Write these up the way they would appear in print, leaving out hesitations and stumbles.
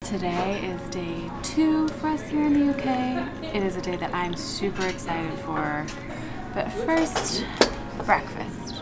Today is day 2 for us here in the UK. It is a day that I'm super excited for. But first, breakfast.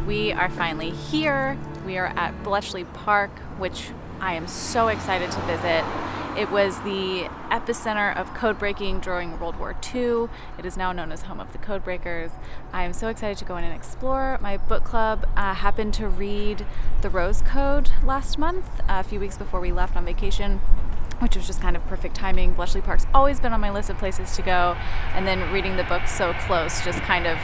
We are finally here. We are at Bletchley Park, which I am so excited to visit. It was the epicenter of code breaking during World War II. It is now known as home of the Codebreakers. I am so excited to go in and explore. My book club happened to read The Rose Code last month, a few weeks before we left on vacation, which was just kind of perfect timing. Bletchley Park's always been on my list of places to go, and then reading the book so close just kind of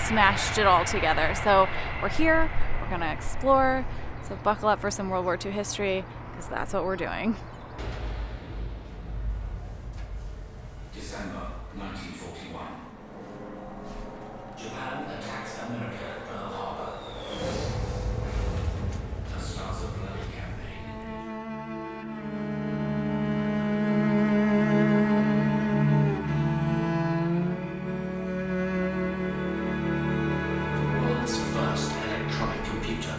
smashed it all together. So we're here, we're gonna explore, so buckle up for some World War II history, because that's what we're doing. December 1941. Japan attacks America at Pearl Harbor. That starts a bloody campaign. First electronic computer.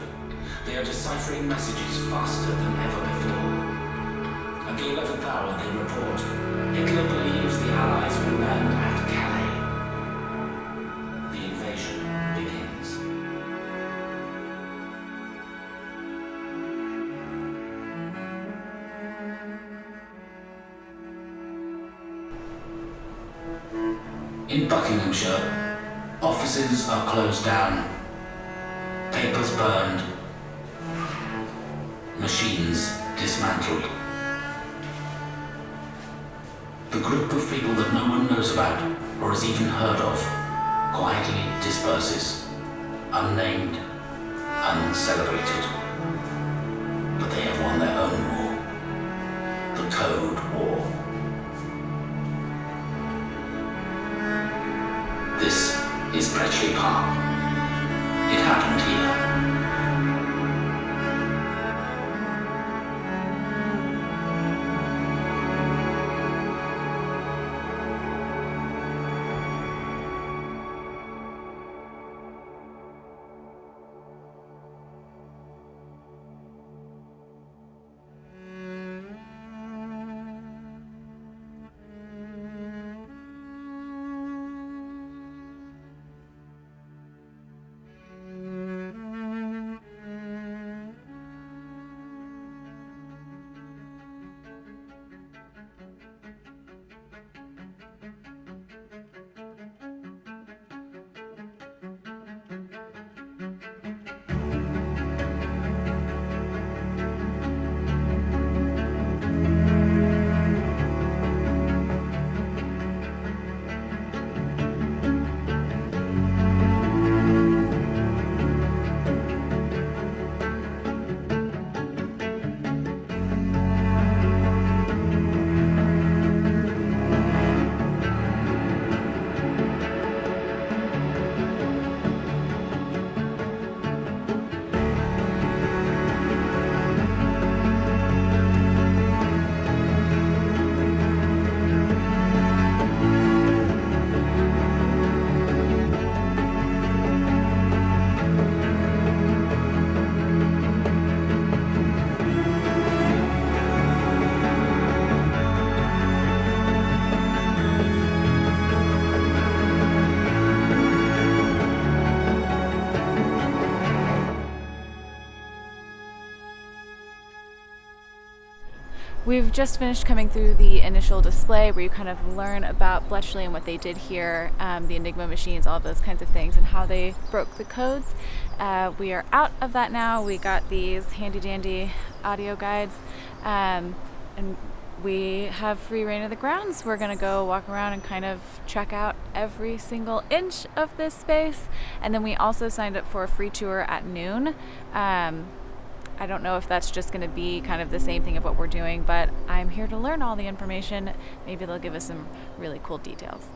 They are deciphering messages faster than ever before. At the 11th hour, they report Hitler believes the Allies will land at Calais. The invasion begins. In Buckinghamshire, offices are closed down. Papers burned, machines dismantled. The group of people that no one knows about or has even heard of quietly disperses, unnamed, uncelebrated. But they have won their own war, the Code War. This is Bletchley Park. It happened here. We've just finished coming through the initial display where you kind of learn about Bletchley and what they did here, the Enigma machines, all of those kinds of things, and how they broke the codes. We are out of that now. We got these handy dandy audio guides, and we have free reign of the grounds. We're gonna go walk around and kind of check out every single inch of this space. And then we also signed up for a free tour at noon. I don't know if that's just going to be kind of the same thing of what we're doing, but I'm here to learn all the information. Maybe they'll give us some really cool details.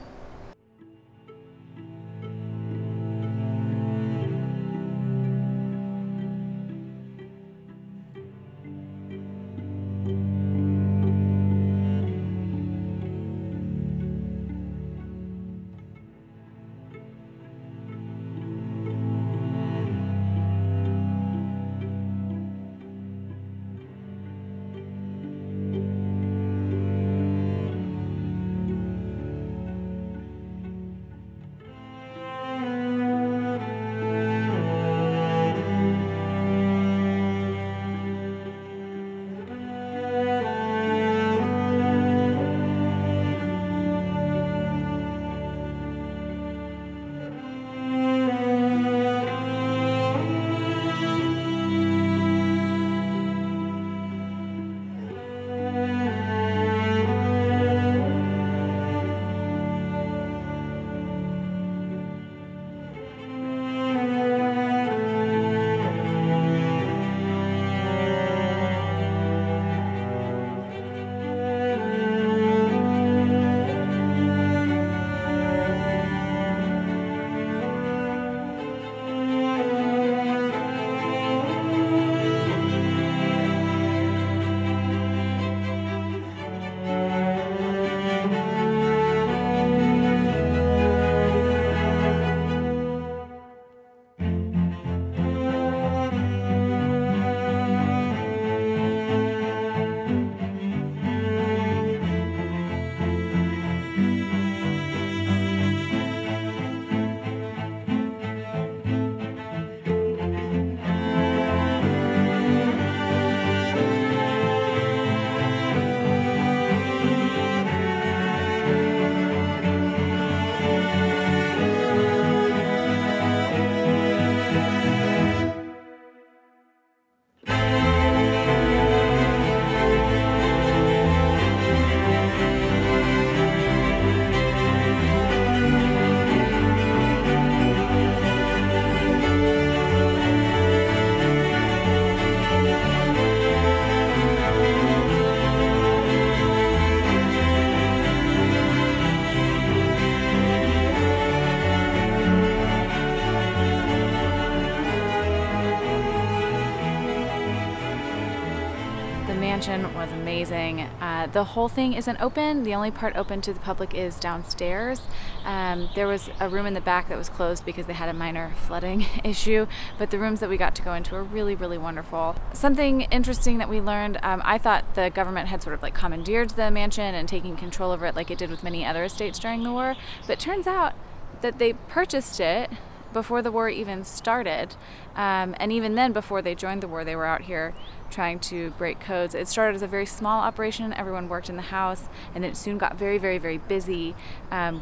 Was amazing. The whole thing isn't open. The only part open to the public is downstairs. There was a room in the back that was closed because they had a minor flooding issue, but the rooms that we got to go into are really, really wonderful. Something interesting that we learned, I thought the government had sort of like commandeered the mansion and taken control over it like it did with many other estates during the war, but it turns out that they purchased it before the war even started, and even then, before they joined the war, they were out here trying to break codes. It started as a very small operation. Everyone worked in the house, and it soon got very, very, very busy,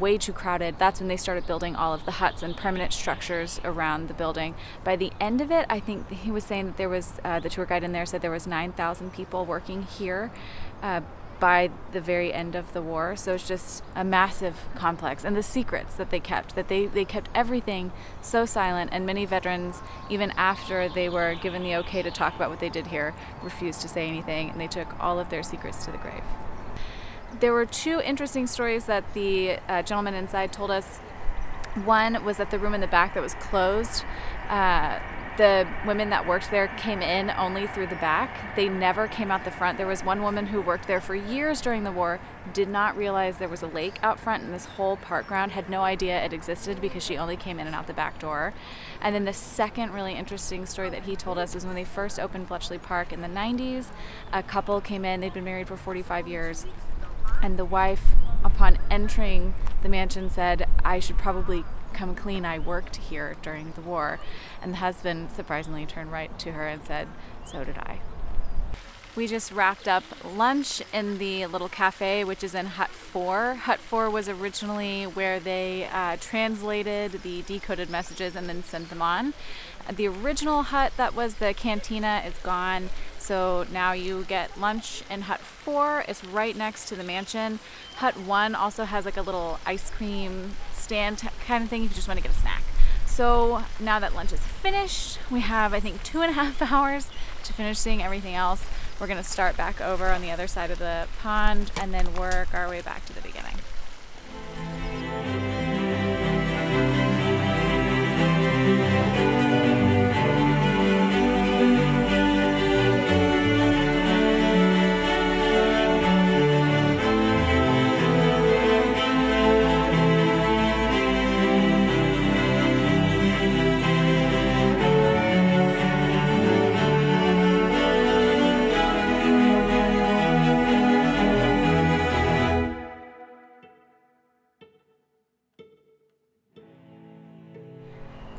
way too crowded. That's when they started building all of the huts and permanent structures around the building. By the end of it, I think he was saying that there was, the tour guide in there said there was 9,000 people working here by the very end of the war. So it's just a massive complex. And the secrets that they kept, they kept everything so silent, and many veterans, even after they were given the okay to talk about what they did here, refused to say anything, and they took all of their secrets to the grave. There were two interesting stories that the gentleman inside told us. One was that the room in the back that was closed, the women that worked there came in only through the back. They never came out the front. There was one woman who worked there for years during the war, did not realize there was a lake out front, and this whole park ground, had no idea it existed because she only came in and out the back door. And then the second really interesting story that he told us was when they first opened Bletchley Park in the 90s, a couple came in, they'd been married for 45 years, and the wife, upon entering the mansion, said, "I should probably come clean, I worked here during the war." And the husband surprisingly turned right to her and said, "So did I." We just wrapped up lunch in the little cafe, which is in Hut 4. Hut 4 was originally where they translated the decoded messages and then sent them on. The original hut that was the cantina is gone, so now you get lunch in Hut 4. It's right next to the mansion. Hut 1 also has like a little ice cream stand kind of thing if you just want to get a snack. So now that lunch is finished, we have, I think, 2.5 hours to finish seeing everything else. We're gonna start back over on the other side of the pond and then work our way back to the beginning.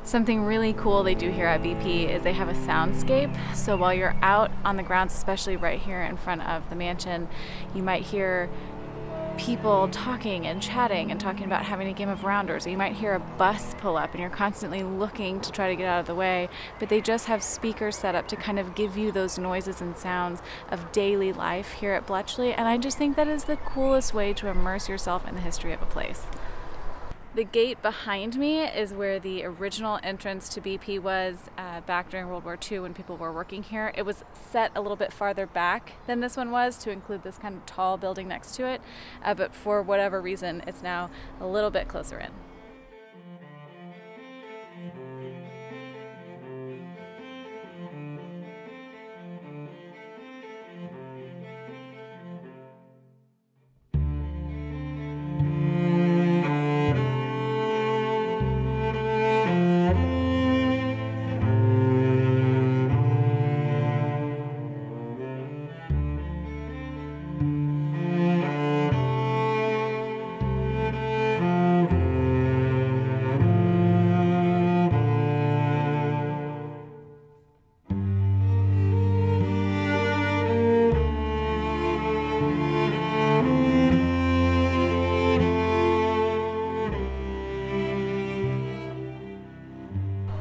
Something really cool they do here at BP is they have a soundscape. So while you're out on the grounds, especially right here in front of the mansion, you might hear people talking and chatting and talking about having a game of rounders. Or you might hear a bus pull up and you're constantly looking to try to get out of the way, but they just have speakers set up to kind of give you those noises and sounds of daily life here at Bletchley, and I just think that is the coolest way to immerse yourself in the history of a place. The gate behind me is where the original entrance to BP was back during World War II when people were working here. It was set a little bit farther back than this one was to include this kind of tall building next to it, but for whatever reason, it's now a little bit closer in.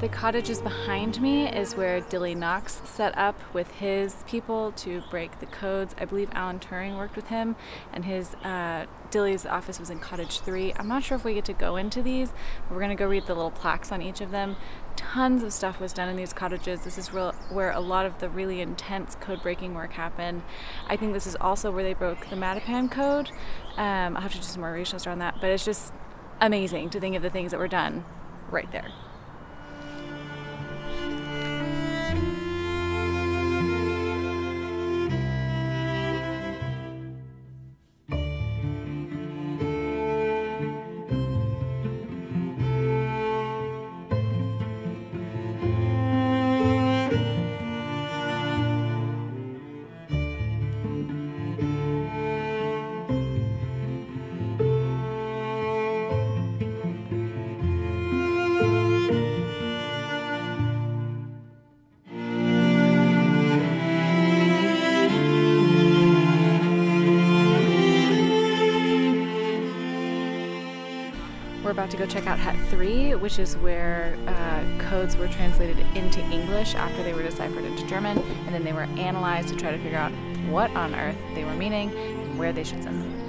The cottages behind me is where Dilly Knox set up with his people to break the codes. I believe Alan Turing worked with him, and his Dilly's office was in Cottage 3. I'm not sure if we get to go into these, but we're gonna go read the little plaques on each of them. Tons of stuff was done in these cottages. This is where a lot of the really intense code breaking work happened. I think this is also where they broke the Mattapan code. I'll have to do some more research on that, but it's just amazing to think of the things that were done right there. We're about to go check out Hut 3, which is where codes were translated into English after they were deciphered into German, and then they were analyzed to try to figure out what on earth they were meaning and where they should send them.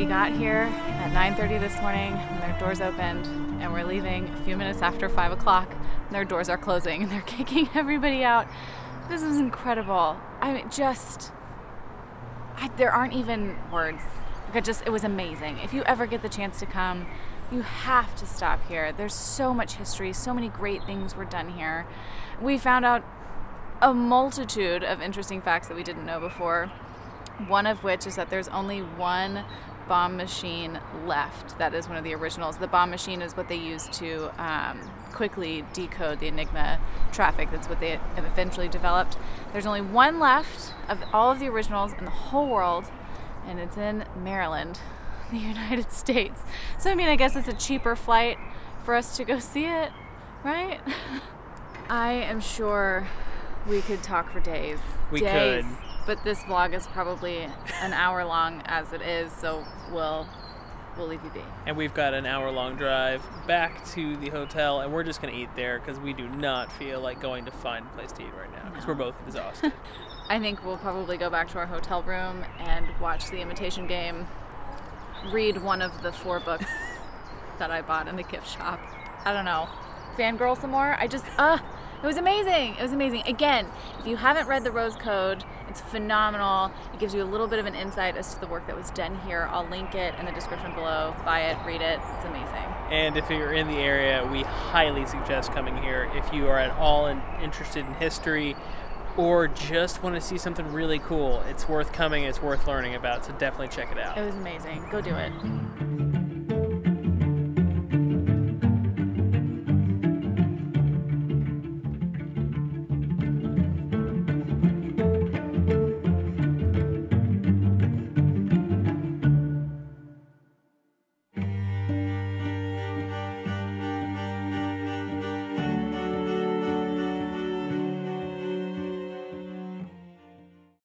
got here at 9:30 this morning and their doors opened, and we're leaving a few minutes after 5 o'clock and their doors are closing and they're kicking everybody out. This was incredible. I mean, there aren't even words. It was amazing. If you ever get the chance to come, you have to stop here. There's so much history, so many great things were done here. We found out a multitude of interesting facts that we didn't know before. One of which is that there's only one bomb machine left. That is one of the originals. The bomb machine is what they used to quickly decode the Enigma traffic. That's what they have eventually developed. There's only one left of all of the originals in the whole world, and it's in Maryland, the United States. So I mean, I guess it's a cheaper flight for us to go see it, right? I am sure we could talk for days. We could. But this vlog is probably an hour long as it is, so we'll leave you be. And we've got an hour-long drive back to the hotel, and we're just going to eat there because we do not feel like going to find a place to eat right now because we're both exhausted. I think we'll probably go back to our hotel room and watch The Imitation Game, read one of the 4 books that I bought in the gift shop. I don't know. Fangirl some more. It was amazing. It was amazing. Again, if you haven't read The Rose Code, it's phenomenal. It gives you a little bit of an insight as to the work that was done here. I'll link it in the description below. Buy it, read it. It's amazing. And if you're in the area, we highly suggest coming here. If you are at all interested in history or just want to see something really cool, it's worth coming. It's worth learning about, so definitely check it out. It was amazing. Go do it.